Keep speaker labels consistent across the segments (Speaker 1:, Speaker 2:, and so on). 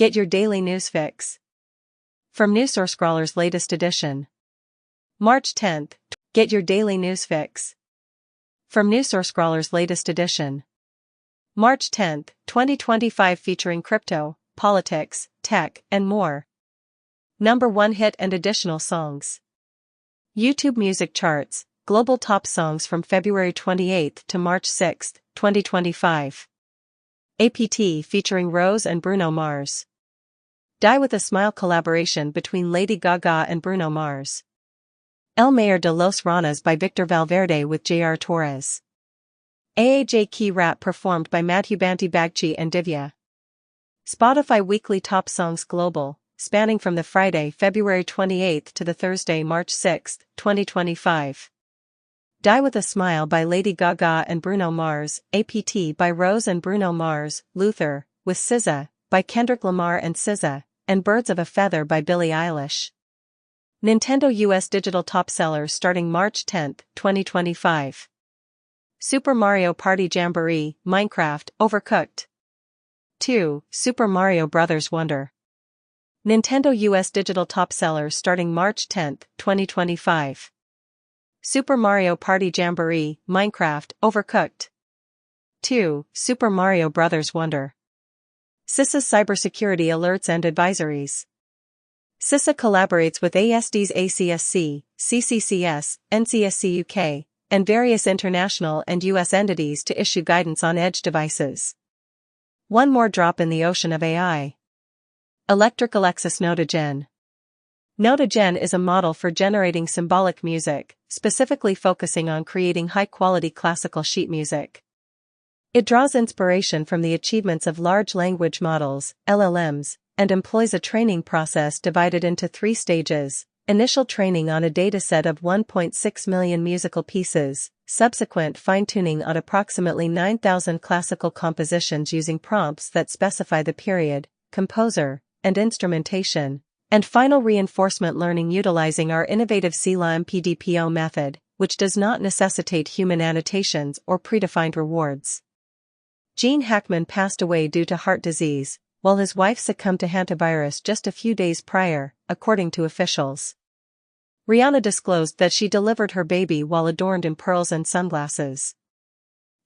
Speaker 1: Get your daily news fix. From newsworthy's latest edition. March 10th. Get your daily news fix. From newsworthy's latest edition. March 10th, 2025, featuring crypto, politics, tech, and more. Number 1 hit and additional songs. YouTube Music Charts, Global Top Songs from February 28 to March 6, 2025. APT featuring Rose and Bruno Mars. Die with a Smile collaboration between Lady Gaga and Bruno Mars. El Mayor de los Ranas by Victor Valverde with J.R. Torres. AAJ Key Rap performed by Madhubanti Bagchi and Divya. Spotify Weekly Top Songs Global, spanning from the Friday, February 28 to the Thursday, March 6, 2025. Die with a Smile by Lady Gaga and Bruno Mars, APT by Rose and Bruno Mars, Luther, with SZA, by Kendrick Lamar and SZA, and Birds of a Feather by Billie Eilish. Nintendo US Digital Top Sellers starting March 10, 2025. Super Mario Party Jamboree, Minecraft, Overcooked. 2. Super Mario Bros. Wonder. Nintendo US Digital Top Sellers starting March 10, 2025. Super Mario Party Jamboree, Minecraft, Overcooked. 2. Super Mario Bros. Wonder. CISA's cybersecurity alerts and advisories. CISA collaborates with ASD's ACSC, CCCS, NCSC UK, and various international and US entities to issue guidance on edge devices. One more drop in the ocean of AI. Electric Alexis Notagen. Notagen is a model for generating symbolic music, specifically focusing on creating high-quality classical sheet music. It draws inspiration from the achievements of large language models, LLMs, and employs a training process divided into 3 stages: initial training on a dataset of 1.6 million musical pieces, subsequent fine-tuning on approximately 9,000 classical compositions using prompts that specify the period, composer, and instrumentation, and final reinforcement learning utilizing our innovative CLAM PDPO method, which does not necessitate human annotations or predefined rewards. Gene Hackman passed away due to heart disease, while his wife succumbed to hantavirus just a few days prior, according to officials. Rihanna disclosed that she delivered her baby while adorned in pearls and sunglasses.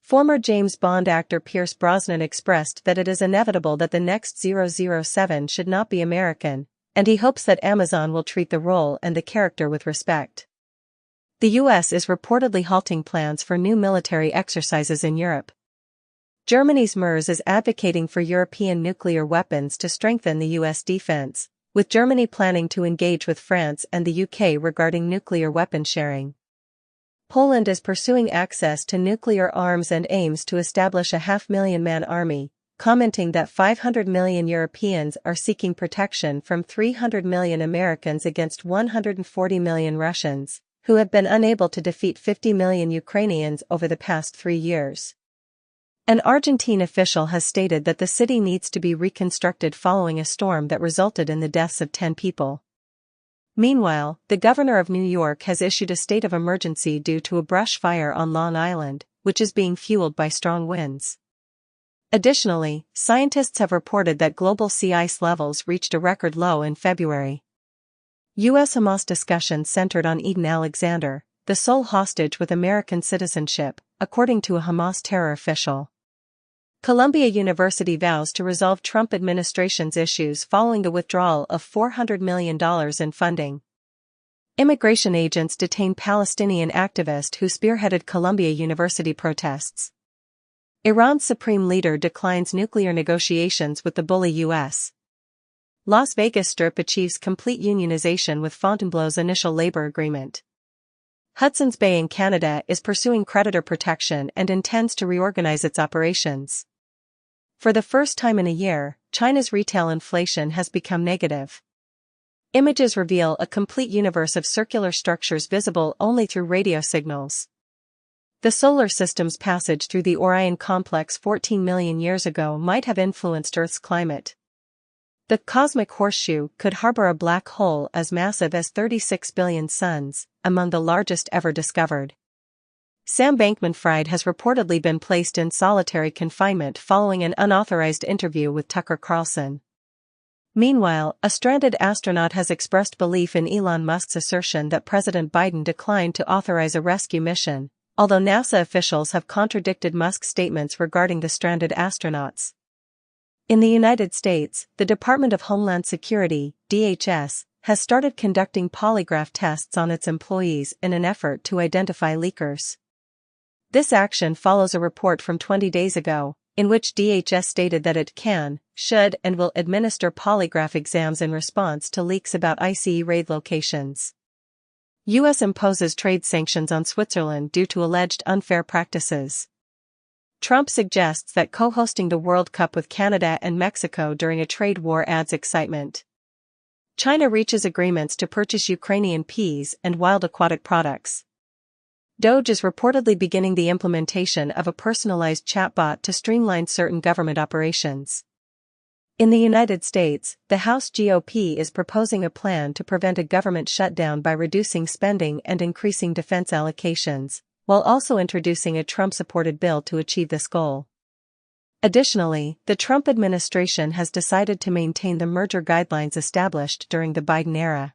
Speaker 1: Former James Bond actor Pierce Brosnan expressed that it is inevitable that the next 007 should not be American, and he hopes that Amazon will treat the role and the character with respect. The US is reportedly halting plans for new military exercises in Europe. Germany's MERS is advocating for European nuclear weapons to strengthen the US defense, with Germany planning to engage with France and the UK regarding nuclear weapon sharing. Poland is pursuing access to nuclear arms and aims to establish a 500,000-man army, commenting that 500 million Europeans are seeking protection from 300 million Americans against 140 million Russians, who have been unable to defeat 50 million Ukrainians over the past 3 years. An Argentine official has stated that the city needs to be reconstructed following a storm that resulted in the deaths of 10 people. Meanwhile, the governor of New York has issued a state of emergency due to a brush fire on Long Island, which is being fueled by strong winds. Additionally, scientists have reported that global sea ice levels reached a record low in February. U.S.-Hamas discussions centered on Eden Alexander, the sole hostage with American citizenship, according to a Hamas terror official. Columbia University vows to resolve Trump administration's issues following the withdrawal of $400 million in funding. Immigration agents detain Palestinian activist who spearheaded Columbia University protests. Iran's supreme leader declines nuclear negotiations with the bully U.S. Las Vegas Strip achieves complete unionization with Fontainebleau's initial labor agreement. Hudson's Bay in Canada is pursuing creditor protection and intends to reorganize its operations. For the first time in a year, China's retail inflation has become negative. Images reveal a complete universe of circular structures visible only through radio signals. The solar system's passage through the Orion complex 14 million years ago might have influenced Earth's climate. The cosmic horseshoe could harbor a black hole as massive as 36 billion suns, among the largest ever discovered. Sam Bankman-Fried has reportedly been placed in solitary confinement following an unauthorized interview with Tucker Carlson. Meanwhile, a stranded astronaut has expressed belief in Elon Musk's assertion that President Biden declined to authorize a rescue mission, although NASA officials have contradicted Musk's statements regarding the stranded astronauts. In the United States, the Department of Homeland Security, DHS, has started conducting polygraph tests on its employees in an effort to identify leakers. This action follows a report from 20 days ago, in which DHS stated that it can, should, and will administer polygraph exams in response to leaks about ICE raid locations. U.S. imposes trade sanctions on Switzerland due to alleged unfair practices. Trump suggests that co-hosting the World Cup with Canada and Mexico during a trade war adds excitement. China reaches agreements to purchase Ukrainian peas and wild aquatic products. DOGE is reportedly beginning the implementation of a personalized chatbot to streamline certain government operations. In the United States, the House GOP is proposing a plan to prevent a government shutdown by reducing spending and increasing defense allocations, while also introducing a Trump-supported bill to achieve this goal. Additionally, the Trump administration has decided to maintain the merger guidelines established during the Biden era.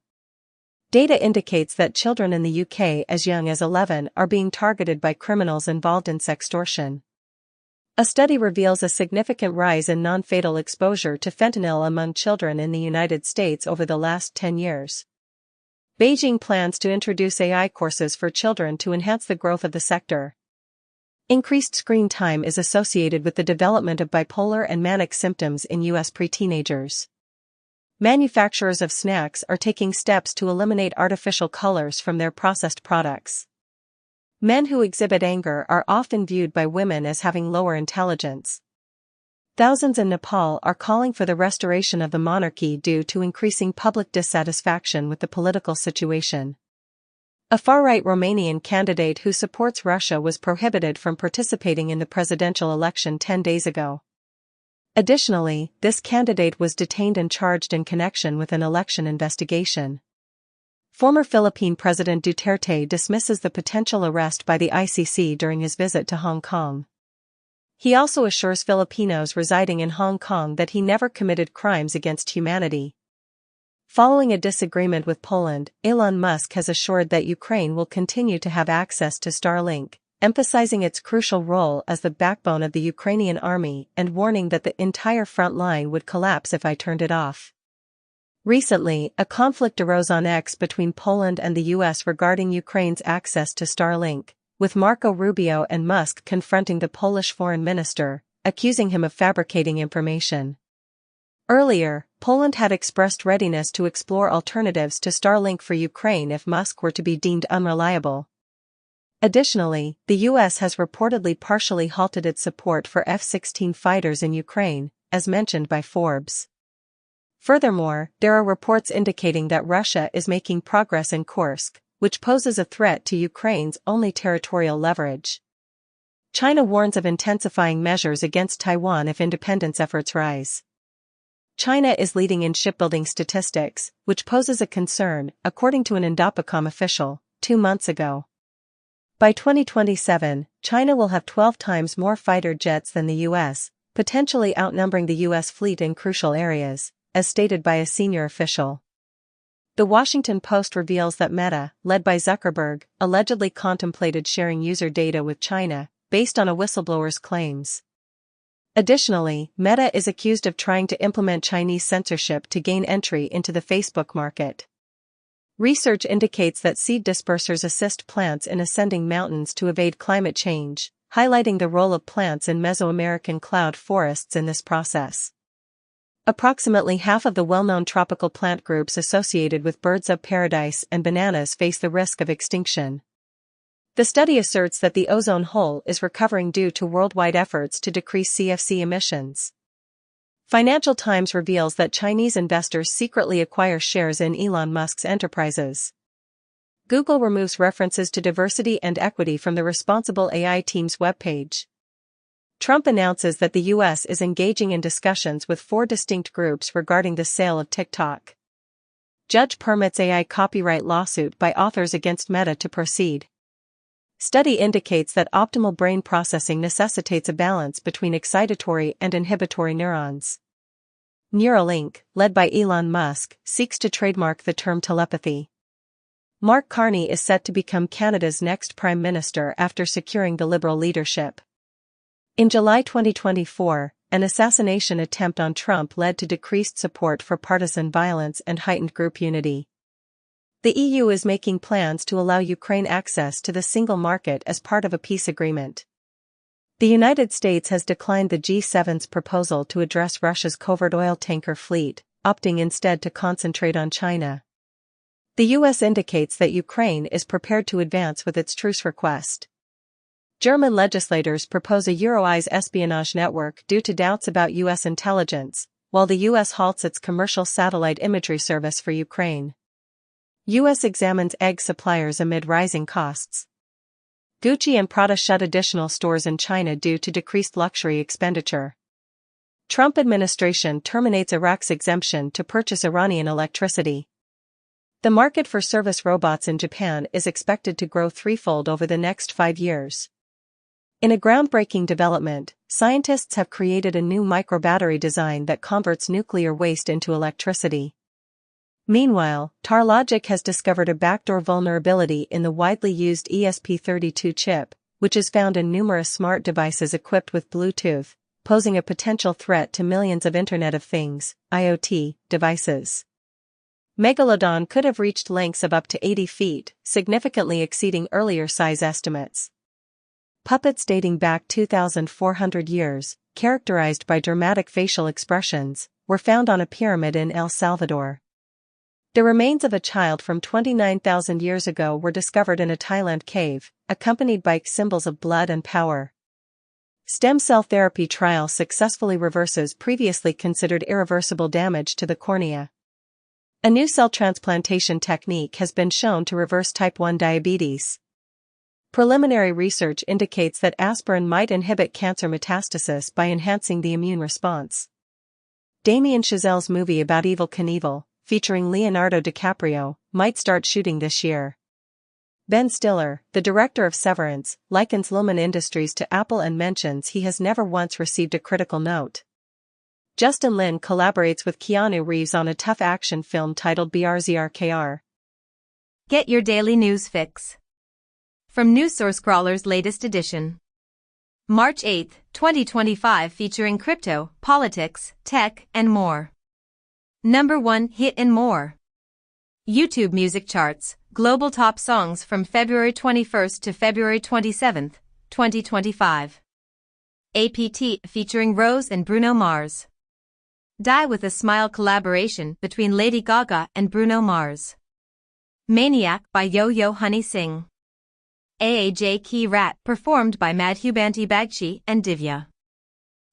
Speaker 1: Data indicates that children in the UK as young as 11 are being targeted by criminals involved in sextortion. A study reveals a significant rise in non-fatal exposure to fentanyl among children in the United States over the last 10 years. Beijing plans to introduce AI courses for children to enhance the growth of the sector. Increased screen time is associated with the development of bipolar and manic symptoms in U.S. pre-teenagers. Manufacturers of snacks are taking steps to eliminate artificial colors from their processed products. Men who exhibit anger are often viewed by women as having lower intelligence. Thousands in Nepal are calling for the restoration of the monarchy due to increasing public dissatisfaction with the political situation. A far-right Romanian candidate who supports Russia was prohibited from participating in the presidential election 10 days ago. Additionally, this candidate was detained and charged in connection with an election investigation. Former Philippine President Duterte dismisses the potential arrest by the ICC during his visit to Hong Kong. He also assures Filipinos residing in Hong Kong that he never committed crimes against humanity. Following a disagreement with Poland, Elon Musk has assured that Ukraine will continue to have access to Starlink, emphasizing its crucial role as the backbone of the Ukrainian army and warning that the entire front line would collapse if I turned it off. Recently, a conflict arose on X between Poland and the US regarding Ukraine's access to Starlink, with Marco Rubio and Musk confronting the Polish foreign minister, accusing him of fabricating information. Earlier, Poland had expressed readiness to explore alternatives to Starlink for Ukraine if Musk were to be deemed unreliable. Additionally, the US has reportedly partially halted its support for F-16 fighters in Ukraine, as mentioned by Forbes. Furthermore, there are reports indicating that Russia is making progress in Kursk, which poses a threat to Ukraine's only territorial leverage. China warns of intensifying measures against Taiwan if independence efforts rise. China is leading in shipbuilding statistics, which poses a concern, according to an Indopacom official, 2 months ago. By 2027, China will have 12 times more fighter jets than the US, potentially outnumbering the US fleet in crucial areas, as stated by a senior official. The Washington Post reveals that Meta, led by Zuckerberg, allegedly contemplated sharing user data with China, based on a whistleblower's claims. Additionally, Meta is accused of trying to implement Chinese censorship to gain entry into the Facebook market. Research indicates that seed dispersers assist plants in ascending mountains to evade climate change, highlighting the role of plants in Mesoamerican cloud forests in this process. Approximately half of the well-known tropical plant groups associated with birds of paradise and bananas face the risk of extinction. The study asserts that the ozone hole is recovering due to worldwide efforts to decrease CFC emissions. Financial Times reveals that Chinese investors secretly acquire shares in Elon Musk's enterprises. Google removes references to diversity and equity from the Responsible AI team's webpage. Trump announces that the U.S. is engaging in discussions with 4 distinct groups regarding the sale of TikTok. Judge permits AI copyright lawsuit by authors against Meta to proceed. Study indicates that optimal brain processing necessitates a balance between excitatory and inhibitory neurons. Neuralink, led by Elon Musk, seeks to trademark the term telepathy. Mark Carney is set to become Canada's next Prime Minister after securing the Liberal leadership. In July 2024, an assassination attempt on Trump led to decreased support for partisan violence and heightened group unity. The EU is making plans to allow Ukraine access to the single market as part of a peace agreement. The United States has declined the G7's proposal to address Russia's covert oil tanker fleet, opting instead to concentrate on China. The US indicates that Ukraine is prepared to advance with its truce request. German legislators propose a Euro-eyes espionage network due to doubts about US intelligence, while the US halts its commercial satellite imagery service for Ukraine. US examines egg suppliers amid rising costs. Gucci and Prada shut additional stores in China due to decreased luxury expenditure. Trump administration terminates Iraq's exemption to purchase Iranian electricity. The market for service robots in Japan is expected to grow threefold over the next 5 years. In a groundbreaking development, scientists have created a new microbattery design that converts nuclear waste into electricity. Meanwhile, Tarlogic has discovered a backdoor vulnerability in the widely used ESP32 chip, which is found in numerous smart devices equipped with Bluetooth, posing a potential threat to millions of Internet of Things, IoT, devices. Megalodon could have reached lengths of up to 80 feet, significantly exceeding earlier size estimates. Puppets dating back 2,400 years, characterized by dramatic facial expressions, were found on a pyramid in El Salvador. The remains of a child from 29,000 years ago were discovered in a Thailand cave, accompanied by symbols of blood and power. Stem cell therapy trial successfully reverses previously considered irreversible damage to the cornea. A new cell transplantation technique has been shown to reverse type 1 diabetes. Preliminary research indicates that aspirin might inhibit cancer metastasis by enhancing the immune response. Damien Chazelle's movie about Evel Knievel, featuring Leonardo DiCaprio, might start shooting this year. Ben Stiller, the director of Severance, likens Lumen Industries to Apple and mentions he has never once received a critical note. Justin Lin collaborates with Keanu Reeves on a tough action film titled BRZRKR.
Speaker 2: Get your daily news fix from NewsSourceCrawler's latest edition. March 8, 2025, featuring crypto, politics, tech, and more. Number 1 hit and more. YouTube music charts, global top songs from February 21st to February 27th, 2025. APT featuring Rose and Bruno Mars. Die with a Smile collaboration between Lady Gaga and Bruno Mars. Maniac by Yo-Yo Honey Singh. AAJ Key Rat performed by Madhubanti Bagchi and Divya.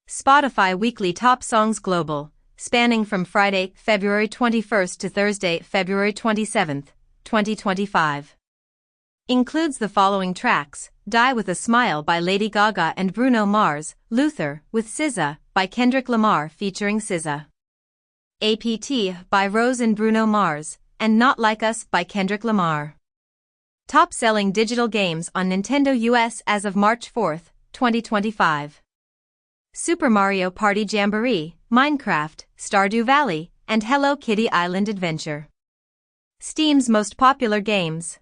Speaker 2: Spotify Weekly Top Songs Global, spanning from Friday, February 21st to Thursday, February 27th, 2025. Includes the following tracks: Die with a Smile by Lady Gaga and Bruno Mars, Luther with SZA by Kendrick Lamar featuring SZA. APT by Rose and Bruno Mars, and Not Like Us by Kendrick Lamar. Top-selling digital games on Nintendo US as of March 4, 2025. Super Mario Party Jamboree, Minecraft, Stardew Valley, and Hello Kitty Island Adventure. Steam's most popular games.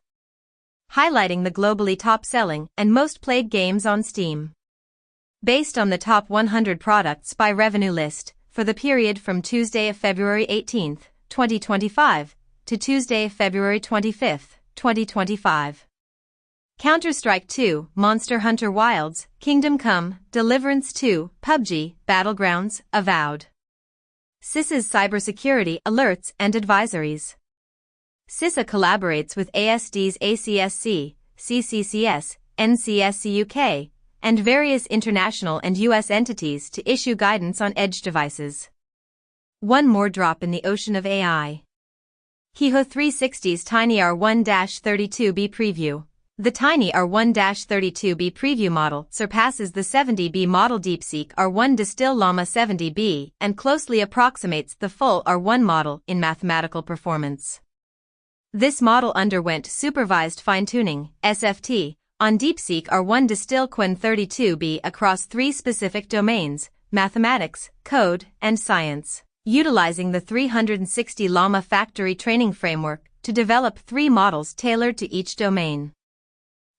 Speaker 2: Highlighting the globally top-selling and most played games on Steam. Based on the top 100 products by revenue list, for the period from Tuesday of February 18, 2025, to Tuesday, February 25, 2025. Counter-Strike 2, Monster Hunter Wilds, Kingdom Come, Deliverance 2, PUBG, Battlegrounds, Avowed. CISA's cybersecurity alerts and advisories. CISA collaborates with ASD's ACSC, CCCS, NCSC UK, and various international and US entities to issue guidance on edge devices. One more drop in the ocean of AI. Kiho 360's Tiny R1-32B preview. The Tiny R1-32B preview model surpasses the 70B model DeepSeek R1 Distill Llama 70B and closely approximates the full R1 model in mathematical performance. This model underwent supervised fine-tuning, SFT, on DeepSeek R1 Distill Qwen 32B across 3 specific domains: mathematics, code, and science. utilizing the 360 Llama factory training framework to develop 3 models tailored to each domain.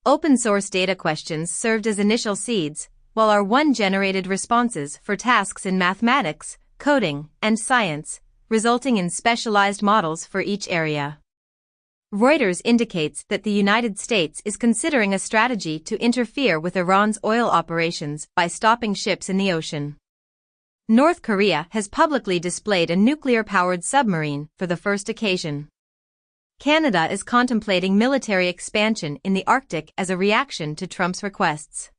Speaker 2: Open-source data questions served as initial seeds, while R1 generated responses for tasks in mathematics, coding, and science, resulting in specialized models for each area. Reuters indicates that the United States is considering a strategy to interfere with Iran's oil operations by stopping ships in the ocean. North Korea has publicly displayed a nuclear-powered submarine for the first occasion. Canada is contemplating military expansion in the Arctic as a reaction to Trump's requests.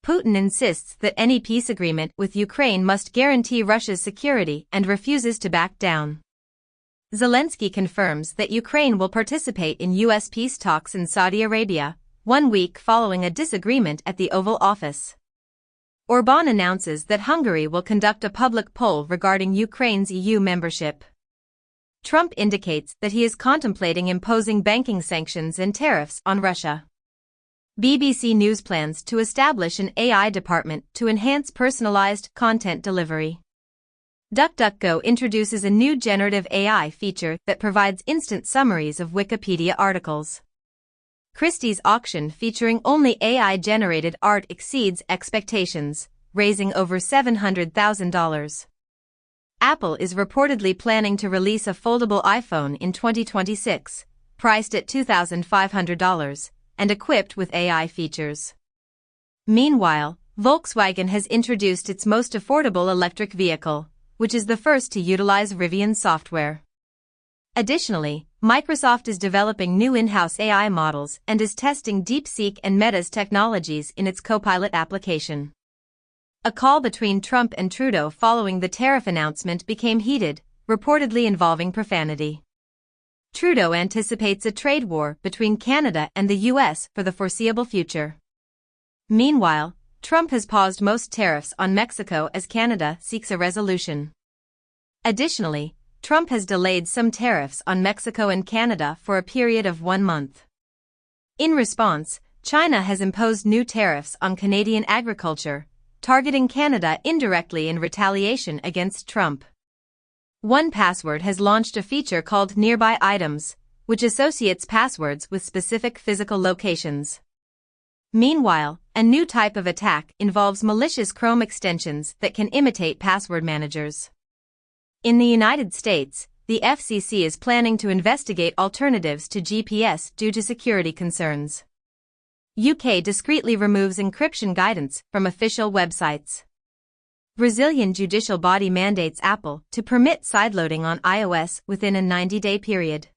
Speaker 2: Putin insists that any peace agreement with Ukraine must guarantee Russia's security and refuses to back down. Zelensky confirms that Ukraine will participate in U.S. peace talks in Saudi Arabia, 1 week following a disagreement at the Oval Office. Orbán announces that Hungary will conduct a public poll regarding Ukraine's EU membership. Trump indicates that he is contemplating imposing banking sanctions and tariffs on Russia. BBC News plans to establish an AI department to enhance personalized content delivery. DuckDuckGo introduces a new generative AI feature that provides instant summaries of Wikipedia articles. Christie's auction featuring only AI-generated art exceeds expectations, raising over $700,000. Apple is reportedly planning to release a foldable iPhone in 2026, priced at $2,500, and equipped with AI features. Meanwhile, Volkswagen has introduced its most affordable electric vehicle, which is the first to utilize Rivian software. Additionally, Microsoft is developing new in-house AI models and is testing DeepSeek and Meta's technologies in its Copilot application. A call between Trump and Trudeau following the tariff announcement became heated, reportedly involving profanity. Trudeau anticipates a trade war between Canada and the U.S. for the foreseeable future. Meanwhile, Trump has paused most tariffs on Mexico as Canada seeks a resolution. Additionally, Trump has delayed some tariffs on Mexico and Canada for a period of 1 month. In response, China has imposed new tariffs on Canadian agriculture, targeting Canada indirectly in retaliation against Trump. 1Password has launched a feature called Nearby Items, which associates passwords with specific physical locations. Meanwhile, a new type of attack involves malicious Chrome extensions that can imitate password managers. In the United States, the FCC is planning to investigate alternatives to GPS due to security concerns. UK discreetly removes encryption guidance from official websites. Brazilian judicial body mandates Apple to permit sideloading on iOS within a 90-day period.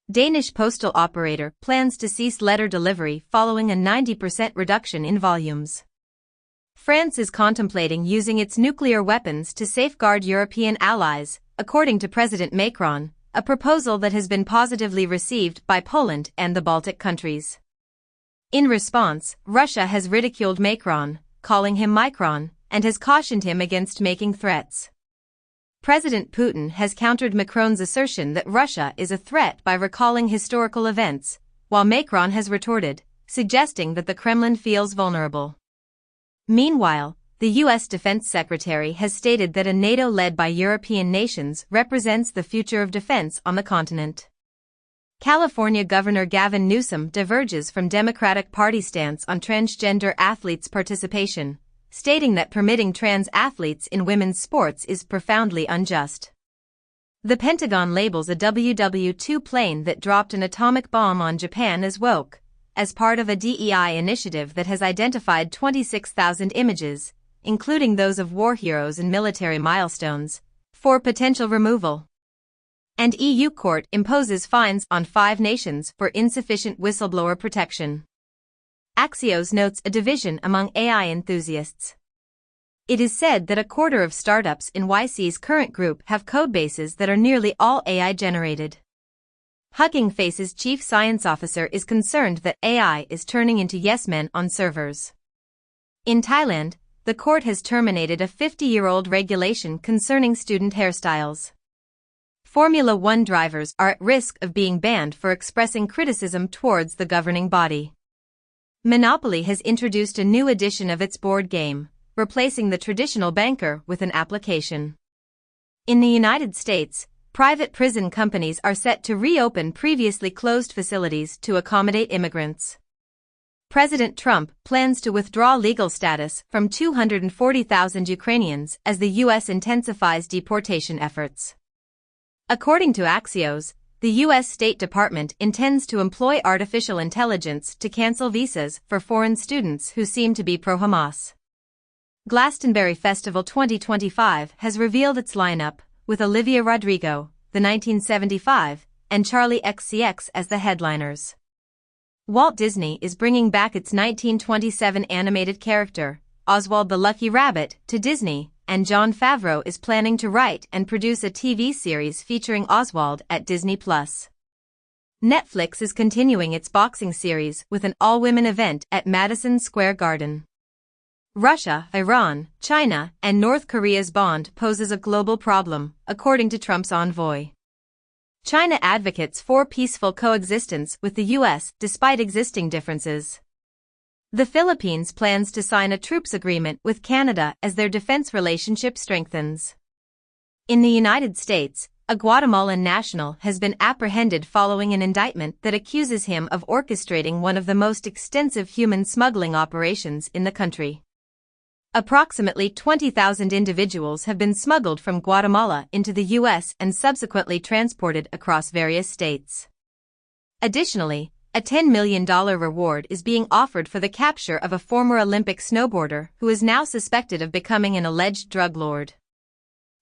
Speaker 2: Danish postal operator plans to cease letter delivery following a 90% reduction in volumes. France is contemplating using its nuclear weapons to safeguard European allies, according to President Macron, a proposal that has been positively received by Poland and the Baltic countries. In response, Russia has ridiculed Macron, calling him Micron, and has cautioned him against making threats. President Putin has countered Macron's assertion that Russia is a threat by recalling historical events, while Macron has retorted, suggesting that the Kremlin feels vulnerable. Meanwhile, the U.S. Defense Secretary has stated that a NATO led by European nations represents the future of defense on the continent. California Governor Gavin Newsom diverges from Democratic Party stance on transgender athletes' participation, stating that permitting trans athletes in women's sports is profoundly unjust. The Pentagon labels a WW-2 plane that dropped an atomic bomb on Japan as woke, as part of a DEI initiative that has identified 26,000 images, including those of war heroes and military milestones, for potential removal. And EU court imposes fines on 5 nations for insufficient whistleblower protection. Axios notes a division among AI enthusiasts. It is said that a quarter of startups in YC's current group have codebases that are nearly all AI-generated. Hugging Face's chief science officer is concerned that AI is turning into yes-men on servers. In Thailand, the court has terminated a 50-year-old regulation concerning student hairstyles. Formula One drivers are at risk of being banned for expressing criticism towards the governing body. Monopoly has introduced a new edition of its board game, replacing the traditional banker with an application. In the United States, private prison companies are set to reopen previously closed facilities to accommodate immigrants. President Trump plans to withdraw legal status from 240,000 Ukrainians as the U.S. intensifies deportation efforts. According to Axios, the U.S. State Department intends to employ artificial intelligence to cancel visas for foreign students who seem to be pro-Hamas. Glastonbury Festival 2025 has revealed its lineup, with Olivia Rodrigo, the 1975, and Charlie XCX as the headliners. Walt Disney is bringing back its 1927 animated character, Oswald the Lucky Rabbit, to Disney, and Jon Favreau is planning to write and produce a TV series featuring Oswald at Disney+. Netflix is continuing its boxing series with an all-women event at Madison Square Garden. Russia, Iran, China, and North Korea's bond poses a global problem, according to Trump's envoy. China advocates for peaceful coexistence with the U.S. despite existing differences. The Philippines plans to sign a troops agreement with Canada as their defense relationship strengthens. In the United States, a Guatemalan national has been apprehended following an indictment that accuses him of orchestrating one of the most extensive human smuggling operations in the country. Approximately 20,000 individuals have been smuggled from Guatemala into the U.S. and subsequently transported across various states. Additionally, a $10 million reward is being offered for the capture of a former Olympic snowboarder who is now suspected of becoming an alleged drug lord.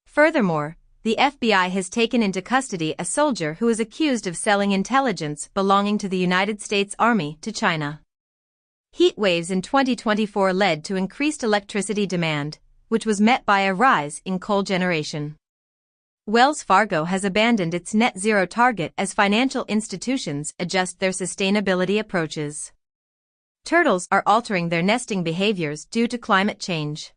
Speaker 2: Furthermore, the FBI has taken into custody a soldier who is accused of selling intelligence belonging to the United States Army to China. Heat waves in 2024 led to increased electricity demand, which was met by a rise in coal generation. Wells Fargo has abandoned its net zero target as financial institutions adjust their sustainability approaches. Turtles are altering their nesting behaviors due to climate change.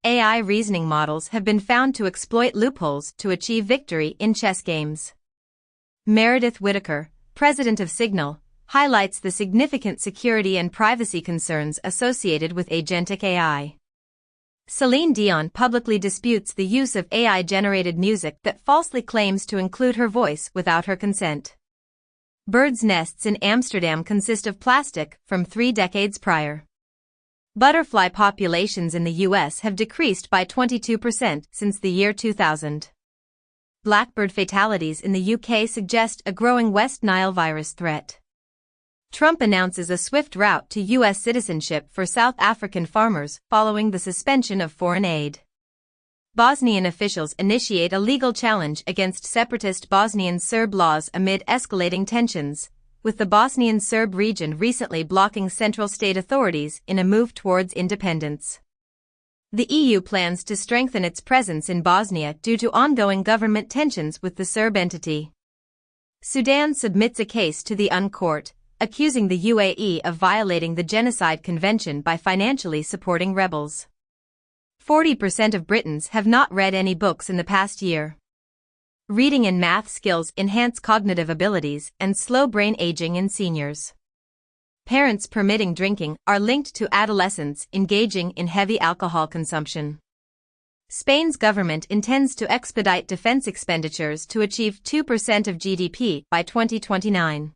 Speaker 2: AI reasoning models have been found to exploit loopholes to achieve victory in chess games. Meredith Whittaker, president of Signal, highlights the significant security and privacy concerns associated with agentic AI. Celine Dion publicly disputes the use of AI-generated music that falsely claims to include her voice without her consent. Birds' nests in Amsterdam consist of plastic from 3 decades prior. Butterfly populations in the U.S. have decreased by 22% since the year 2000. Blackbird fatalities in the U.K. suggest a growing West Nile virus threat. Trump announces a swift route to U.S. citizenship for South African farmers following the suspension of foreign aid. Bosnian officials initiate a legal challenge against separatist Bosnian Serb laws amid escalating tensions, with the Bosnian Serb region recently blocking central state authorities in a move towards independence. The EU plans to strengthen its presence in Bosnia due to ongoing government tensions with the Serb entity. Sudan submits a case to the UN court, accusing the UAE of violating the Genocide Convention by financially supporting rebels. 40% of Britons have not read any books in the past year. Reading and math skills enhance cognitive abilities and slow brain aging in seniors. Parents permitting drinking are linked to adolescents engaging in heavy alcohol consumption. Spain's government intends to expedite defense expenditures to achieve 2% of GDP by 2029.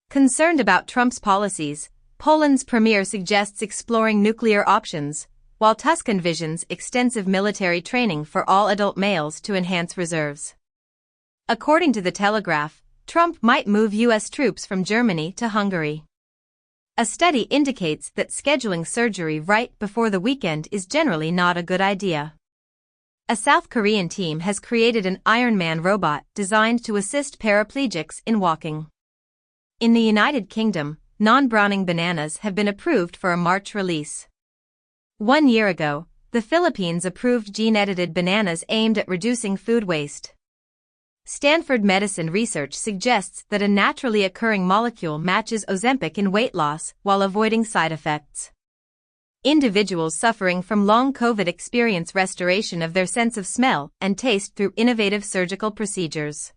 Speaker 2: Concerned about Trump's policies, Poland's premier suggests exploring nuclear options, while Tusk envisions extensive military training for all adult males to enhance reserves. According to The Telegraph, Trump might move U.S. troops from Germany to Hungary. A study indicates that scheduling surgery right before the weekend is generally not a good idea. A South Korean team has created an Iron Man robot designed to assist paraplegics in walking. In the United Kingdom, non-browning bananas have been approved for a March release. 1 year ago, the Philippines approved gene-edited bananas aimed at reducing food waste. Stanford Medicine research suggests that a naturally occurring molecule matches Ozempic in weight loss while avoiding side effects. Individuals suffering from long COVID experience restoration of their sense of smell and taste through innovative surgical procedures.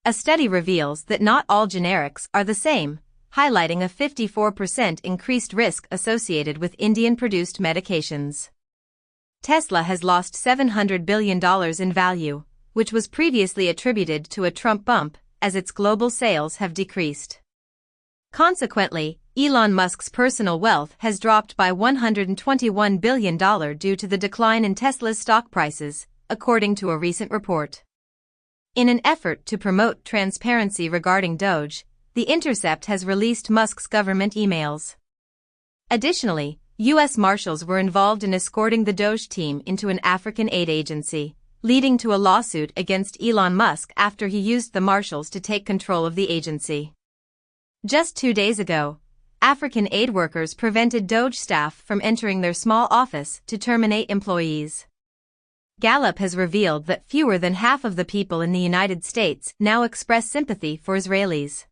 Speaker 2: A study reveals that not all generics are the same, highlighting a 54% increased risk associated with Indian-produced medications. Tesla has lost $700 billion in value, which was previously attributed to a Trump bump, as its global sales have decreased. Consequently, Elon Musk's personal wealth has dropped by $121 billion due to the decline in Tesla's stock prices, according to a recent report. In an effort to promote transparency regarding Doge, The Intercept has released Musk's government emails. Additionally, U.S. Marshals were involved in escorting the Doge team into an African aid agency, leading to a lawsuit against Elon Musk after he used the Marshals to take control of the agency. Just 2 days ago, African aid workers prevented Doge staff from entering their small office to terminate employees. Gallup has revealed that fewer than half of the people in the United States now express sympathy for Israelis.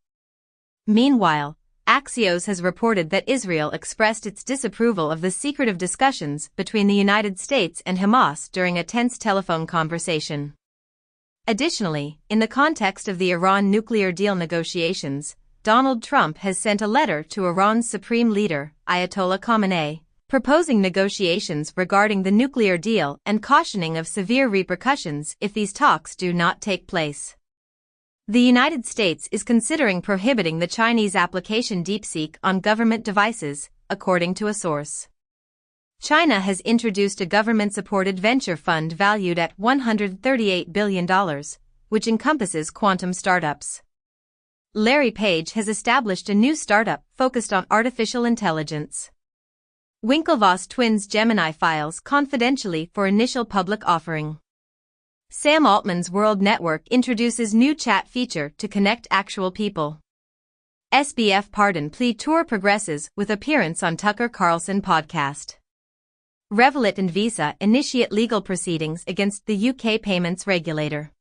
Speaker 2: Meanwhile, Axios has reported that Israel expressed its disapproval of the secretive discussions between the United States and Hamas during a tense telephone conversation. Additionally, in the context of the Iran nuclear deal negotiations, Donald Trump has sent a letter to Iran's supreme leader, Ayatollah Khamenei, proposing negotiations regarding the nuclear deal and cautioning of severe repercussions if these talks do not take place. The United States is considering prohibiting the Chinese application DeepSeek on government devices, according to a source. China has introduced a government-supported venture fund valued at $138 billion, which encompasses quantum startups. Larry Page has established a new startup focused on artificial intelligence. Winklevoss twins Gemini files confidentially for initial public offering. Sam Altman's World Network introduces new chat feature to connect actual people. SBF pardon plea tour progresses with appearance on Tucker Carlson podcast. Revolut and Visa initiate legal proceedings against the UK payments regulator.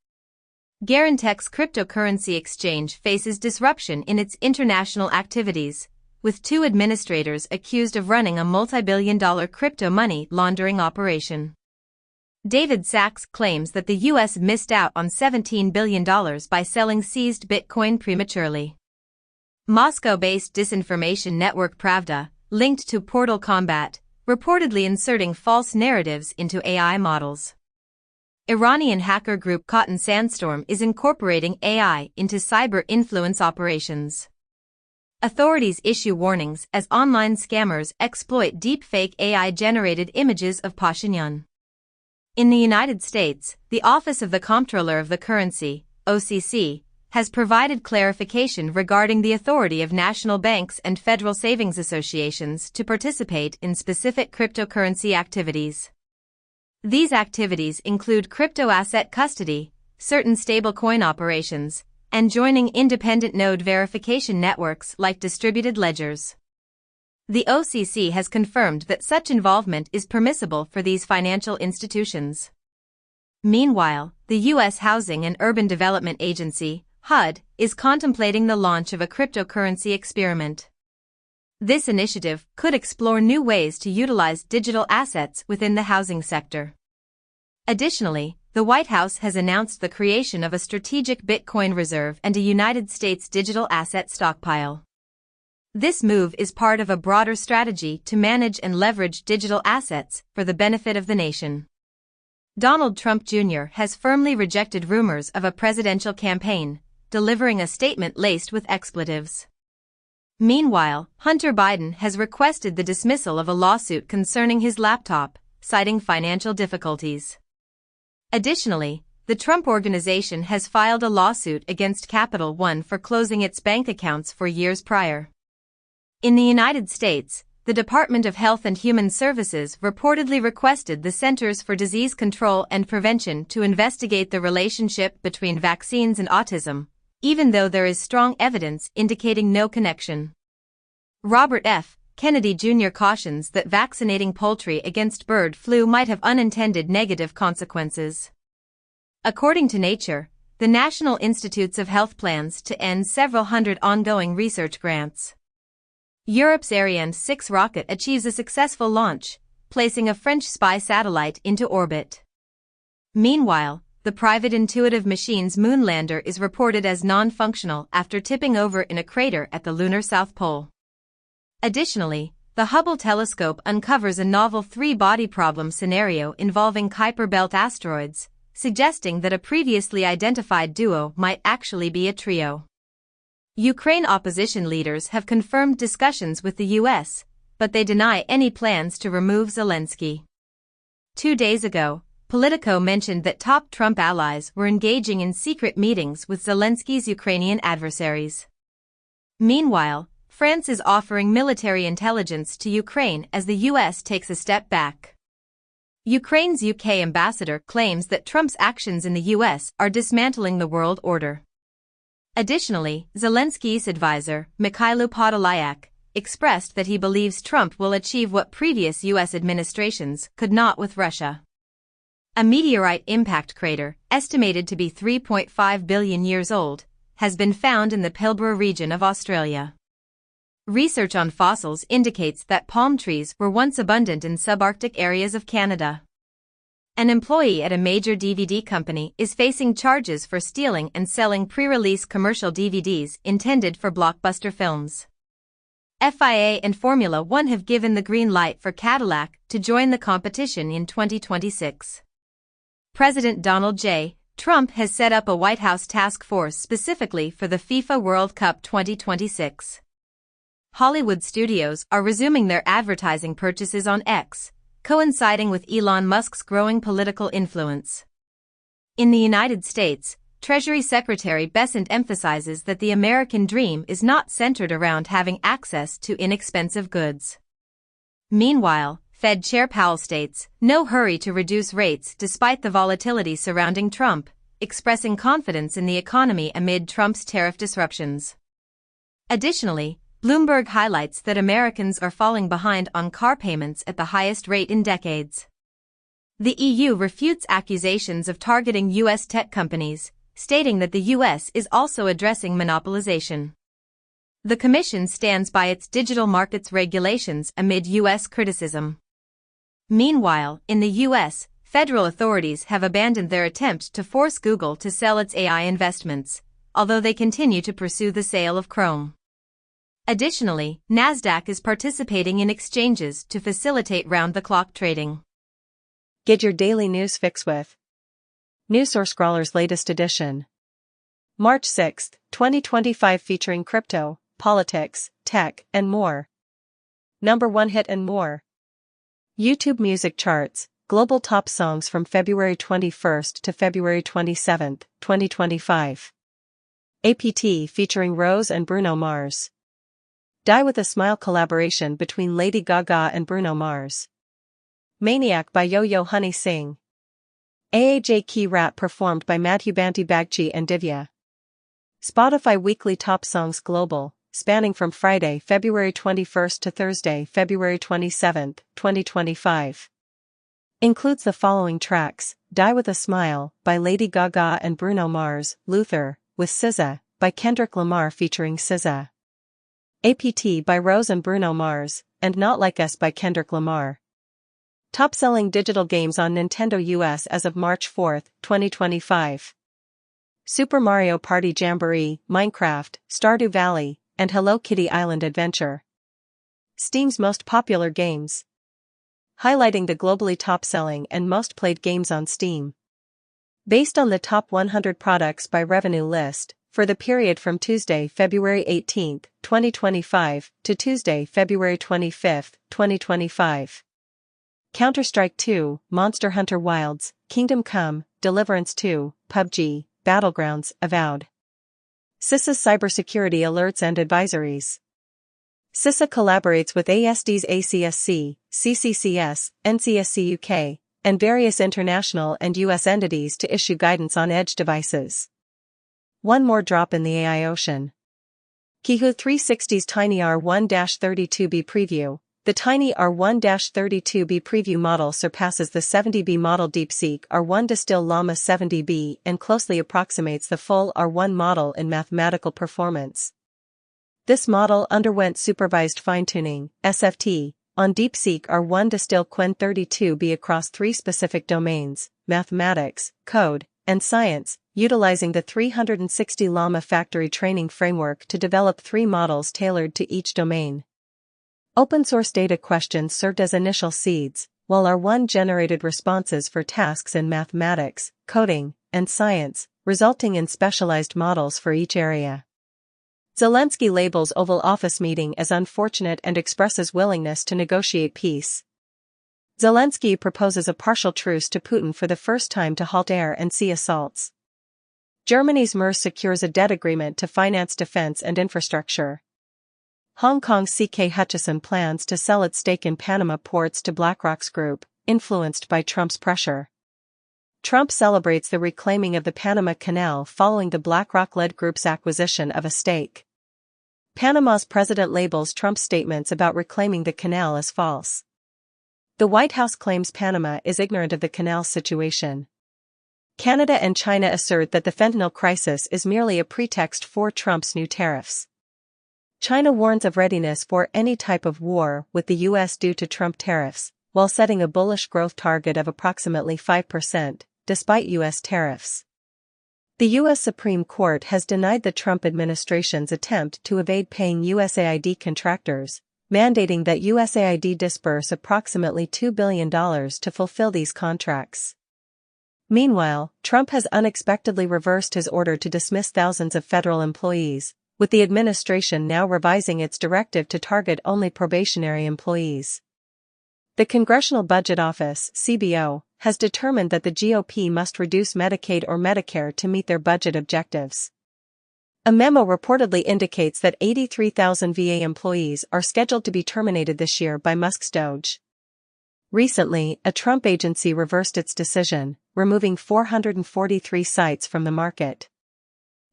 Speaker 2: Garantex cryptocurrency exchange faces disruption in its international activities, with 2 administrators accused of running a multi-billion-dollar crypto money laundering operation. David Sachs claims that the U.S. missed out on $17 billion by selling seized Bitcoin prematurely. Moscow-based disinformation network Pravda, linked to Portal Combat, reportedly inserting false narratives into AI models. Iranian hacker group Cotton Sandstorm is incorporating AI into cyber influence operations. Authorities issue warnings as online scammers exploit deepfake AI-generated images of Pashinyan. In the United States, the Office of the Comptroller of the Currency, OCC, has provided clarification regarding the authority of national banks and federal savings associations to participate in specific cryptocurrency activities. These activities include crypto asset custody, certain stablecoin operations, and joining independent node verification networks like distributed ledgers. The OCC has confirmed that such involvement is permissible for these financial institutions. Meanwhile, the U.S. Housing and Urban Development Agency, HUD, is contemplating the launch of a cryptocurrency experiment. This initiative could explore new ways to utilize digital assets within the housing sector. Additionally, the White House has announced the creation of a strategic Bitcoin reserve and a United States digital asset stockpile. This move is part of a broader strategy to manage and leverage digital assets for the benefit of the nation. Donald Trump Jr. has firmly rejected rumors of a presidential campaign, delivering a statement laced with expletives. Meanwhile, Hunter Biden has requested the dismissal of a lawsuit concerning his laptop, citing financial difficulties. Additionally, the Trump Organization has filed a lawsuit against Capital One for closing its bank accounts for years prior. In the United States, the Department of Health and Human Services reportedly requested the Centers for Disease Control and Prevention to investigate the relationship between vaccines and autism, even though there is strong evidence indicating no connection. Robert F. Kennedy Jr. cautions that vaccinating poultry against bird flu might have unintended negative consequences. According to Nature, the National Institutes of Health plans to end several hundred ongoing research grants. Europe's Ariane 6 rocket achieves a successful launch, placing a French spy satellite into orbit. Meanwhile, the private Intuitive Machines moonlander is reported as non-functional after tipping over in a crater at the lunar South Pole. Additionally, the Hubble telescope uncovers a novel three-body problem scenario involving Kuiper Belt asteroids, suggesting that a previously identified duo might actually be a trio. Ukraine opposition leaders have confirmed discussions with the U.S., but they deny any plans to remove Zelensky. 2 days ago, Politico mentioned that top Trump allies were engaging in secret meetings with Zelensky's Ukrainian adversaries. Meanwhile, France is offering military intelligence to Ukraine as the U.S. takes a step back. Ukraine's UK ambassador claims that Trump's actions in the U.S. are dismantling the world order. Additionally, Zelensky's advisor, Mikhailo Podolyak, expressed that he believes Trump will achieve what previous U.S. administrations could not with Russia. A meteorite impact crater, estimated to be 3.5 billion years old, has been found in the Pilbara region of Australia. Research on fossils indicates that palm trees were once abundant in subarctic areas of Canada. An employee at a major DVD company is facing charges for stealing and selling pre-release commercial DVDs intended for blockbuster films. FIA and Formula One have given the green light for Cadillac to join the competition in 2026. President Donald J. Trump has set up a White House task force specifically for the FIFA World Cup 2026. Hollywood studios are resuming their advertising purchases on X, coinciding with Elon Musk's growing political influence. In the United States, Treasury Secretary Bessent emphasizes that the American dream is not centered around having access to inexpensive goods. Meanwhile, Fed Chair Powell states, "No hurry to reduce rates despite the volatility surrounding Trump," expressing confidence in the economy amid Trump's tariff disruptions. Additionally, Bloomberg highlights that Americans are falling behind on car payments at the highest rate in decades. The EU refutes accusations of targeting U.S. tech companies, stating that the U.S. is also addressing monopolization. The Commission stands by its digital markets regulations amid U.S. criticism. Meanwhile, in the U.S., federal authorities have abandoned their attempt to force Google to sell its AI investments, although they continue to pursue the sale of Chrome. Additionally, Nasdaq is participating in exchanges to facilitate round-the-clock trading.
Speaker 1: Get your daily news fix with NewsSourceScrawler's latest edition. March 6, 2025, featuring crypto, politics, tech, and more. Number 1 hit and more. YouTube music charts, global top songs from February 21 to February 27, 2025. APT featuring Rose and Bruno Mars. Die with a Smile collaboration between Lady Gaga and Bruno Mars. Maniac by Yo-Yo Honey Singh. AAJ Key Rap performed by Madhubanti Bagchi and Divya. Spotify Weekly Top Songs Global, spanning from Friday, February 21 to Thursday, February 27, 2025. Includes the following tracks: Die with a Smile by Lady Gaga and Bruno Mars, Luther, with SZA, by Kendrick Lamar featuring SZA. APT by Rose and Bruno Mars, and Not Like Us by Kendrick Lamar. Top-selling digital games on Nintendo US as of March 4, 2025. Super Mario Party Jamboree, Minecraft, Stardew Valley, and Hello Kitty Island Adventure. Steam's most popular games. Highlighting the globally top-selling and most played games on Steam. Based on the top 100 products by revenue list, for the period from Tuesday, February 18, 2025, to Tuesday, February 25, 2025. Counter-Strike 2, Monster Hunter Wilds, Kingdom Come, Deliverance 2, PUBG, Battlegrounds, Avowed. CISA Cybersecurity Alerts and Advisories. CISA collaborates with ASD's ACSC, CCCS, NCSC UK, and various international and US entities to issue guidance on edge devices. One more drop in the AI ocean. Kihu 360's Tiny R1-32B preview. The Tiny R1-32B preview model surpasses the 70B model DeepSeek R1 Distill Llama 70B and closely approximates the full R1 model in mathematical performance. This model underwent supervised fine-tuning, SFT, on DeepSeek R1 Distill Qwen 32B across 3 specific domains: mathematics, code, and science, utilizing the 360 Llama factory training framework to develop 3 models tailored to each domain. Open-source data questions served as initial seeds, while R1 generated responses for tasks in mathematics, coding, and science, resulting in specialized models for each area. Zelensky labels Oval Office meeting as unfortunate and expresses willingness to negotiate peace. Zelensky proposes a partial truce to Putin for the first time to halt air and sea assaults. Germany's MERS secures a debt agreement to finance defense and infrastructure. Hong Kong's C.K. Hutchison plans to sell its stake in Panama Ports to BlackRock's group, influenced by Trump's pressure. Trump celebrates the reclaiming of the Panama Canal following the BlackRock-led group's acquisition of a stake. Panama's president labels Trump's statements about reclaiming the canal as false. The White House claims Panama is ignorant of the canal's situation. Canada and China assert that the fentanyl crisis is merely a pretext for Trump's new tariffs. China warns of readiness for any type of war with the U.S. due to Trump tariffs, while setting a bullish growth target of approximately 5%, despite U.S. tariffs. The U.S. Supreme Court has denied the Trump administration's attempt to evade paying USAID contractors, mandating that USAID disburse approximately $2 billion to fulfill these contracts. Meanwhile, Trump has unexpectedly reversed his order to dismiss thousands of federal employees, with the administration now revising its directive to target only probationary employees. The Congressional Budget Office (CBO) has determined that the GOP must reduce Medicaid or Medicare to meet their budget objectives. A memo reportedly indicates that 83,000 VA employees are scheduled to be terminated this year by Musk's DOJ. Recently, a Trump agency reversed its decision, removing 443 sites from the market.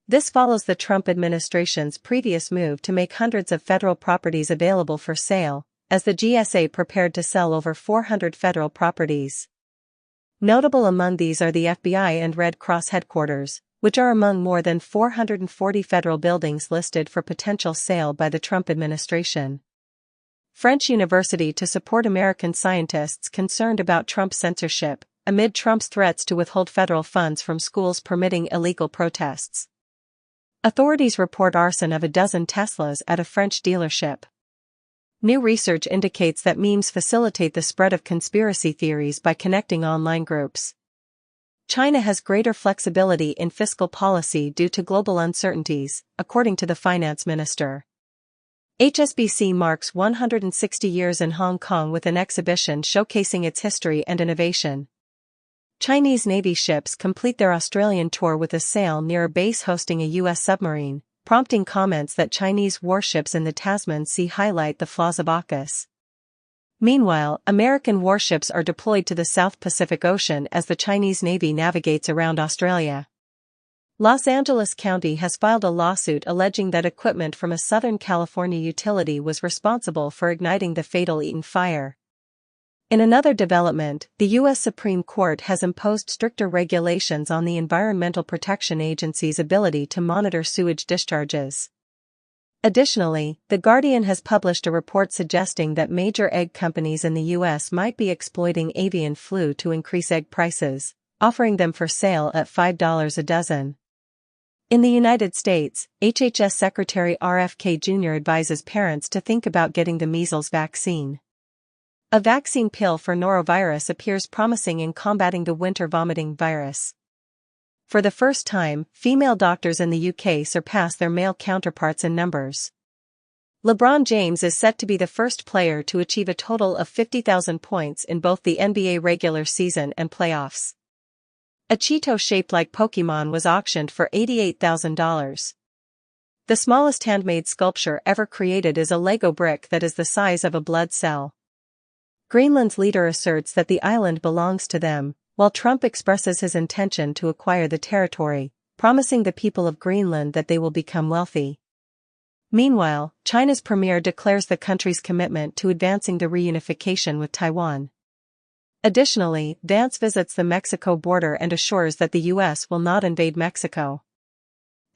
Speaker 1: This follows the Trump administration's previous move to make hundreds of federal properties available for sale, as the GSA prepared to sell over 400 federal properties. Notable among these are the FBI and Red Cross headquarters, which are among more than 440 federal buildings listed for potential sale by the Trump administration. French University to support American scientists concerned about Trump's censorship, amid Trump's threats to withhold federal funds from schools permitting illegal protests. Authorities report arson of a dozen Teslas at a French dealership. New research indicates that memes facilitate the spread of conspiracy theories by connecting online groups. China has greater flexibility in fiscal policy due to global uncertainties, according to the finance minister. HSBC marks 160 years in Hong Kong with an exhibition showcasing its history and innovation. Chinese Navy ships complete their Australian tour with a sail near a base hosting a U.S. submarine, prompting comments that Chinese warships in the Tasman Sea highlight the flaws of AUKUS. Meanwhile, American warships are deployed to the South Pacific Ocean as the Chinese Navy navigates around Australia. Los Angeles County has filed a lawsuit alleging that equipment from a Southern California utility was responsible for igniting the fatal Eaton fire. In another development, the U.S. Supreme Court has imposed stricter regulations on the Environmental Protection Agency's ability to monitor sewage discharges. Additionally, The Guardian has published a report suggesting that major egg companies in the U.S. might be exploiting avian flu to increase egg prices, offering them for sale at $5 a dozen. In the United States, HHS Secretary RFK Jr. advises parents to think about getting the measles vaccine. A vaccine pill for norovirus appears promising in combating the winter vomiting virus. For the first time, female doctors in the UK surpass their male counterparts in numbers. LeBron James is set to be the first player to achieve a total of 50,000 points in both the NBA regular season and playoffs. A Cheeto shaped like Pokemon was auctioned for $88,000. The smallest handmade sculpture ever created is a Lego brick that is the size of a blood cell. Greenland's leader asserts that the island belongs to them, while Trump expresses his intention to acquire the territory, promising the people of Greenland that they will become wealthy. Meanwhile, China's premier declares the country's commitment to advancing the reunification with Taiwan. Additionally, Vance visits the Mexico border and assures that the U.S. will not invade Mexico.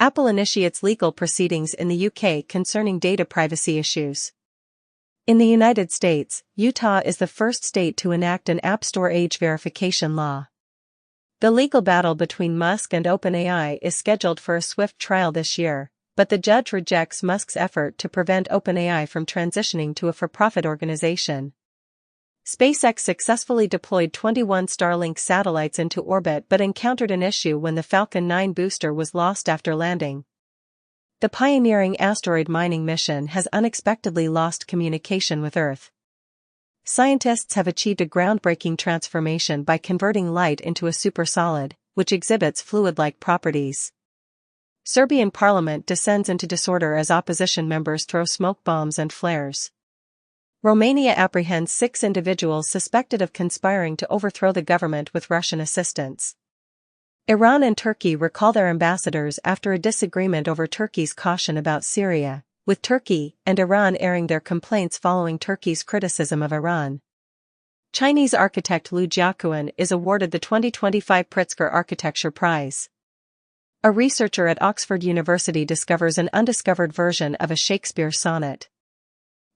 Speaker 1: Apple initiates legal proceedings in the UK concerning data privacy issues. In the United States, Utah is the first state to enact an App Store age verification law. The legal battle between Musk and OpenAI is scheduled for a swift trial this year, but the judge rejects Musk's effort to prevent OpenAI from transitioning to a for-profit organization. SpaceX successfully deployed 21 Starlink satellites into orbit but encountered an issue when the Falcon 9 booster was lost after landing. The pioneering asteroid mining mission has unexpectedly lost communication with Earth. Scientists have achieved a groundbreaking transformation by converting light into a supersolid, which exhibits fluid-like properties. Serbian parliament descends into disorder as opposition members throw smoke bombs and flares. Romania apprehends 6 individuals suspected of conspiring to overthrow the government with Russian assistance. Iran and Turkey recall their ambassadors after a disagreement over Turkey's caution about Syria, with Turkey and Iran airing their complaints following Turkey's criticism of Iran. Chinese architect Liu Jiaquan is awarded the 2025 Pritzker Architecture Prize. A researcher at Oxford University discovers an undiscovered version of a Shakespeare sonnet.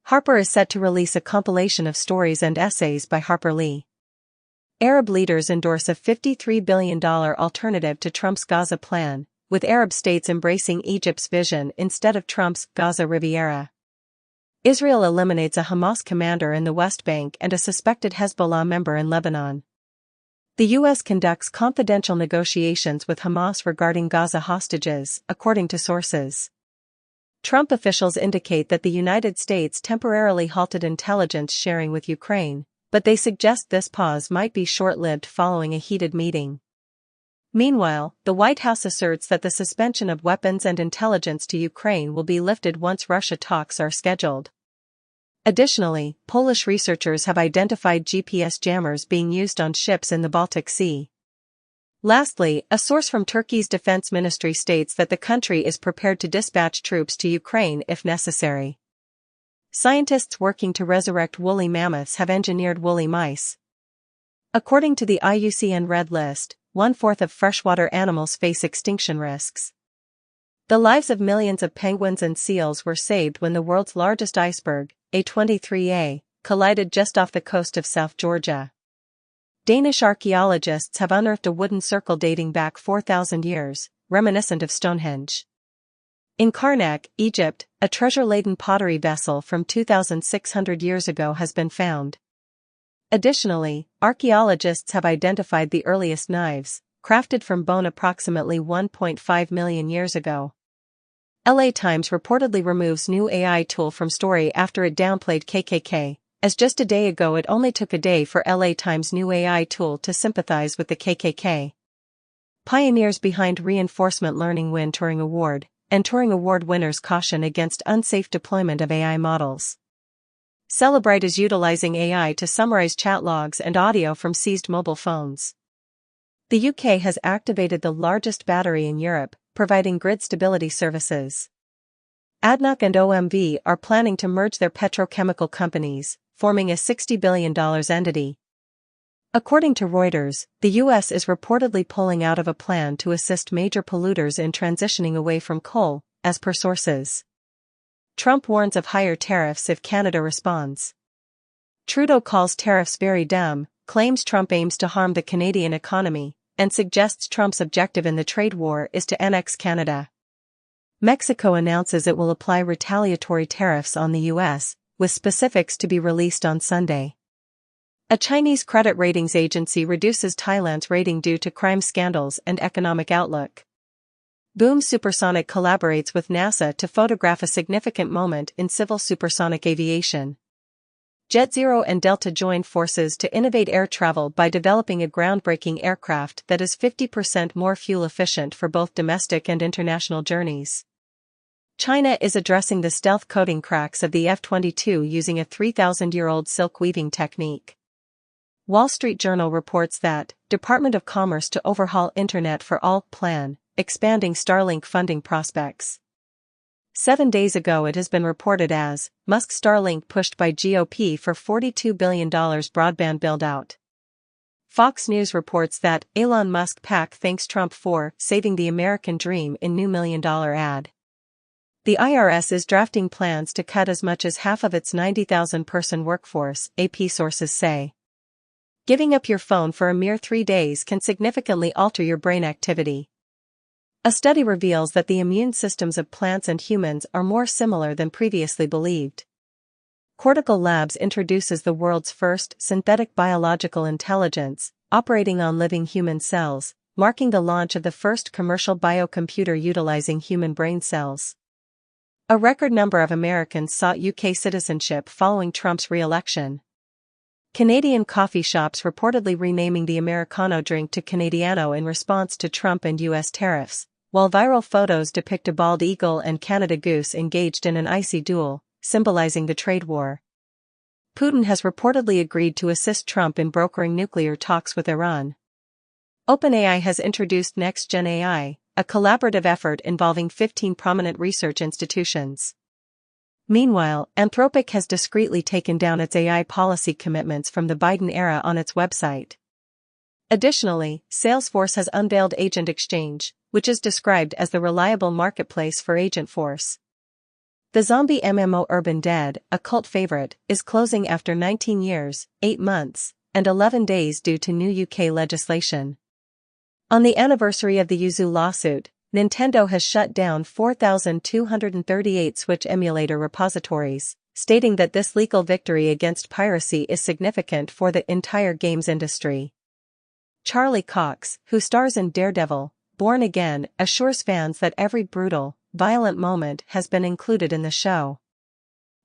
Speaker 1: Harper is set to release a compilation of stories and essays by Harper Lee. Arab leaders endorse a $53 billion alternative to Trump's Gaza plan, with Arab states embracing Egypt's vision instead of Trump's Gaza Riviera. Israel eliminates a Hamas commander in the West Bank and a suspected Hezbollah member in Lebanon. The U.S. conducts confidential negotiations with Hamas regarding Gaza hostages, according to sources. Trump officials indicate that the United States temporarily halted intelligence sharing with Ukraine, but they suggest this pause might be short-lived following a heated meeting. Meanwhile, the White House asserts that the suspension of weapons and intelligence to Ukraine will be lifted once Russia talks are scheduled. Additionally, Polish researchers have identified GPS jammers being used on ships in the Baltic Sea. Lastly, a source from Turkey's defense ministry states that the country is prepared to dispatch troops to Ukraine if necessary. Scientists working to resurrect woolly mammoths have engineered woolly mice. According to the IUCN Red List, 1/4 of freshwater animals face extinction risks. The lives of millions of penguins and seals were saved when the world's largest iceberg, A23A, collided just off the coast of South Georgia. Danish archaeologists have unearthed a wooden circle dating back 4,000 years, reminiscent of Stonehenge. In Karnak, Egypt, a treasure-laden pottery vessel from 2,600 years ago has been found. Additionally, archaeologists have identified the earliest knives, crafted from bone approximately 1.5 million years ago. LA Times reportedly removes new AI tool from story after it downplayed KKK, as just a day ago it only took a day for LA Times' new AI tool to sympathize with the KKK. Pioneers behind reinforcement learning win Turing Award, and Turing Award winners caution against unsafe deployment of AI models. Celebrite is utilizing AI to summarize chat logs and audio from seized mobile phones. The UK has activated the largest battery in Europe, providing grid stability services. ADNOC and OMV are planning to merge their petrochemical companies, forming a $60 billion entity. According to Reuters, the U.S. is reportedly pulling out of a plan to assist major polluters in transitioning away from coal, as per sources. Trump warns of higher tariffs if Canada responds. Trudeau calls tariffs very dumb, claims Trump aims to harm the Canadian economy, and suggests Trump's objective in the trade war is to annex Canada. Mexico announces it will apply retaliatory tariffs on the U.S., with specifics to be released on Sunday. A Chinese credit ratings agency reduces Thailand's rating due to crime scandals and economic outlook. Boom Supersonic collaborates with NASA to photograph a significant moment in civil supersonic aviation. JetZero and Delta join forces to innovate air travel by developing a groundbreaking aircraft that is 50% more fuel efficient for both domestic and international journeys. China is addressing the stealth coating cracks of the F-22 using a 3,000-year-old silk weaving technique. Wall Street Journal reports that Department of Commerce to overhaul Internet for All plan, expanding Starlink funding prospects. 7 days ago it has been reported as Musk Starlink pushed by GOP for $42 billion broadband build-out. Fox News reports that Elon Musk PAC thanks Trump for saving the American dream in new $1 million ad. The IRS is drafting plans to cut as much as half of its 90,000-person workforce, AP sources say. Giving up your phone for a mere 3 days can significantly alter your brain activity. A study reveals that the immune systems of plants and humans are more similar than previously believed. Cortical Labs introduces the world's first synthetic biological intelligence, operating on living human cells, marking the launch of the first commercial biocomputer utilizing human brain cells. A record number of Americans sought UK citizenship following Trump's re-election. Canadian coffee shops reportedly renaming the Americano drink to Canadiano in response to Trump and US tariffs, while viral photos depict a bald eagle and Canada goose engaged in an icy duel, symbolizing the trade war. Putin has reportedly agreed to assist Trump in brokering nuclear talks with Iran. OpenAI has introduced Next-Gen AI, a collaborative effort involving 15 prominent research institutions. Meanwhile, Anthropic has discreetly taken down its AI policy commitments from the Biden era on its website. Additionally, Salesforce has unveiled Agent Exchange, which is described as the reliable marketplace for Agentforce. The zombie MMO Urban Dead, a cult favorite, is closing after 19 years, 8 months, and 11 days due to new UK legislation. On the anniversary of the Yuzu lawsuit, Nintendo has shut down 4,238 Switch emulator repositories, stating that this legal victory against piracy is significant for the entire games industry. Charlie Cox, who stars in Daredevil, Born Again, assures fans that every brutal, violent moment has been included in the show.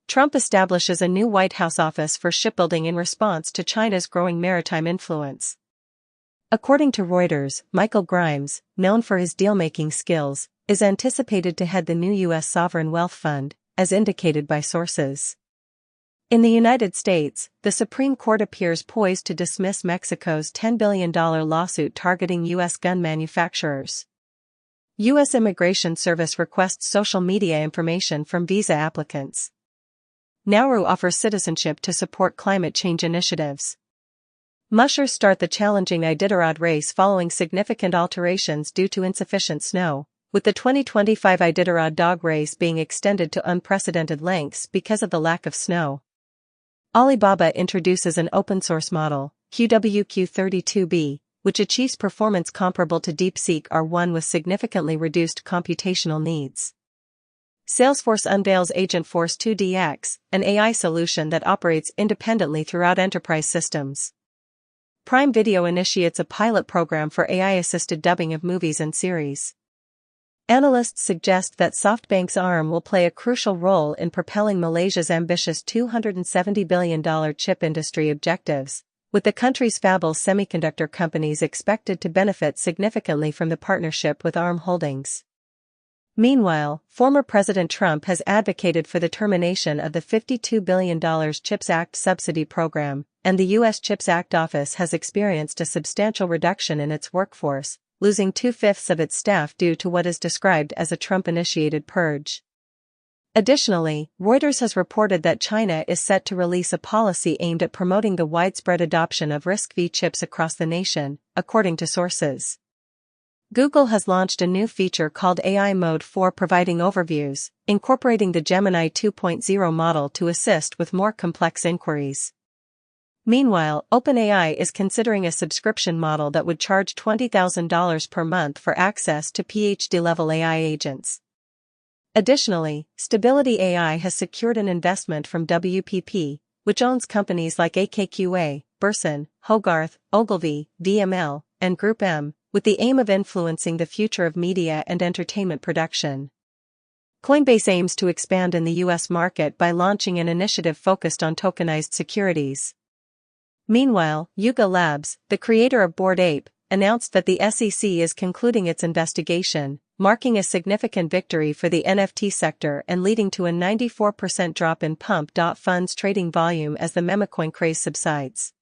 Speaker 1: Trump establishes a new White House office for shipbuilding in response to China's growing maritime influence. According to Reuters, Michael Grimes, known for his deal-making skills, is anticipated to head the new U.S. sovereign wealth fund, as indicated by sources. In the United States, the Supreme Court appears poised to dismiss Mexico's $10 billion lawsuit targeting U.S. gun manufacturers. U.S. Immigration Service requests social media information from visa applicants. Nauru offers citizenship to support climate change initiatives. Mushers start the challenging Iditarod race following significant alterations due to insufficient snow, with the 2025 Iditarod dog race being extended to unprecedented lengths because of the lack of snow. Alibaba introduces an open-source model, QWQ32B, which achieves performance comparable to DeepSeek R1 with significantly reduced computational needs. Salesforce unveils Agentforce 2DX, an AI solution that operates independently throughout enterprise systems. Prime Video initiates a pilot program for AI-assisted dubbing of movies and series. Analysts suggest that SoftBank's ARM will play a crucial role in propelling Malaysia's ambitious $270 billion chip industry objectives, with the country's fabless semiconductor companies expected to benefit significantly from the partnership with ARM Holdings. Meanwhile, former President Trump has advocated for the termination of the $52 billion CHIPS Act subsidy program, and the U.S. CHIPS Act office has experienced a substantial reduction in its workforce, losing 2/5 of its staff due to what is described as a Trump-initiated purge. Additionally, Reuters has reported that China is set to release a policy aimed at promoting the widespread adoption of RISC-V chips across the nation, according to sources. Google has launched a new feature called AI Mode 4, providing overviews, incorporating the Gemini 2.0 model to assist with more complex inquiries. Meanwhile, OpenAI is considering a subscription model that would charge $20,000 per month for access to PhD-level AI agents. Additionally, Stability AI has secured an investment from WPP, which owns companies like AKQA, Burson, Hogarth, Ogilvy, VML, and Group M, with the aim of influencing the future of media and entertainment production. Coinbase aims to expand in the U.S. market by launching an initiative focused on tokenized securities. Meanwhile, Yuga Labs, the creator of Bored Ape, announced that the SEC is concluding its investigation, marking a significant victory for the NFT sector and leading to a 94% drop in Pump.Fund's trading volume as the memecoin craze subsides.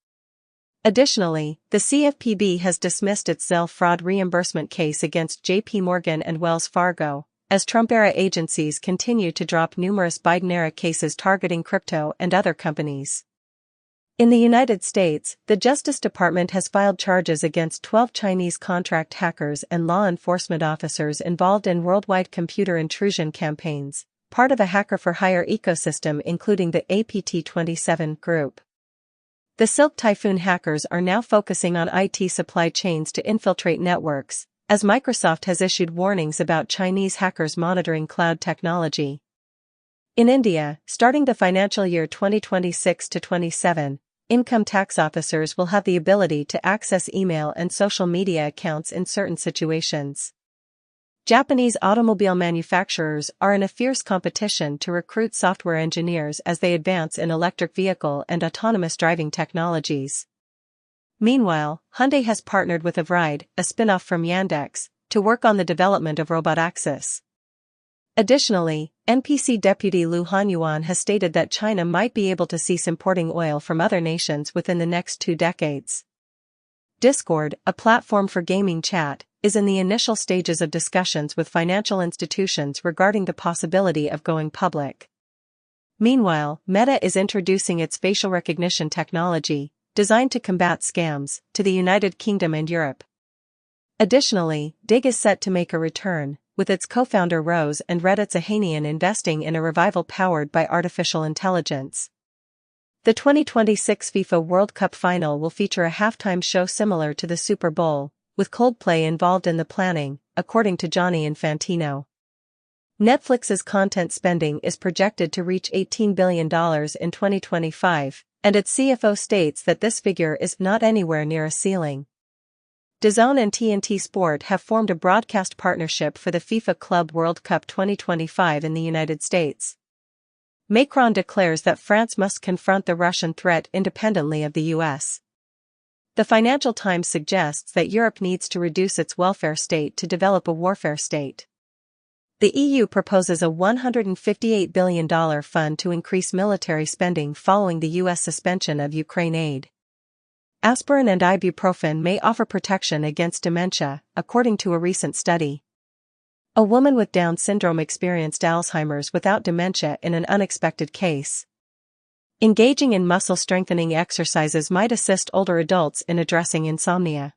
Speaker 1: Additionally, the CFPB has dismissed its Zelle fraud reimbursement case against JP Morgan and Wells Fargo, as Trump-era agencies continue to drop numerous Biden-era cases targeting crypto and other companies. In the United States, the Justice Department has filed charges against 12 Chinese contract hackers and law enforcement officers involved in worldwide computer intrusion campaigns, part of a hacker-for-hire ecosystem including the APT27 group. The Silk Typhoon hackers are now focusing on IT supply chains to infiltrate networks, as Microsoft has issued warnings about Chinese hackers monitoring cloud technology. In India, starting the financial year 2026 to 27, income tax officers will have the ability to access email and social media accounts in certain situations. Japanese automobile manufacturers are in a fierce competition to recruit software engineers as they advance in electric vehicle and autonomous driving technologies. Meanwhile, Hyundai has partnered with Avride, a spin-off from Yandex, to work on the development of robotaxis. Additionally, NPC Deputy Lu Hanyuan has stated that China might be able to cease importing oil from other nations within the next 2 decades. Discord, a platform for gaming chat, is in the initial stages of discussions with financial institutions regarding the possibility of going public. Meanwhile, Meta is introducing its facial recognition technology, designed to combat scams, to the United Kingdom and Europe. Additionally, Dig is set to make a return, with its co-founder Rose and Reddit's Ahanian investing in a revival powered by artificial intelligence. The 2026 FIFA World Cup final will feature a halftime show similar to the Super Bowl, with Coldplay involved in the planning, according to Gianni Infantino. Netflix's content spending is projected to reach $18 billion in 2025, and its CFO states that this figure is not anywhere near a ceiling. DAZN and TNT Sport have formed a broadcast partnership for the FIFA Club World Cup 2025 in the United States. Macron declares that France must confront the Russian threat independently of the US. The Financial Times suggests that Europe needs to reduce its welfare state to develop a warfare state. The EU proposes a $158 billion fund to increase military spending following the US suspension of Ukraine aid. Aspirin and ibuprofen may offer protection against dementia, according to a recent study. A woman with Down syndrome experienced Alzheimer's without dementia in an unexpected case. Engaging in muscle-strengthening exercises might assist older adults in addressing insomnia.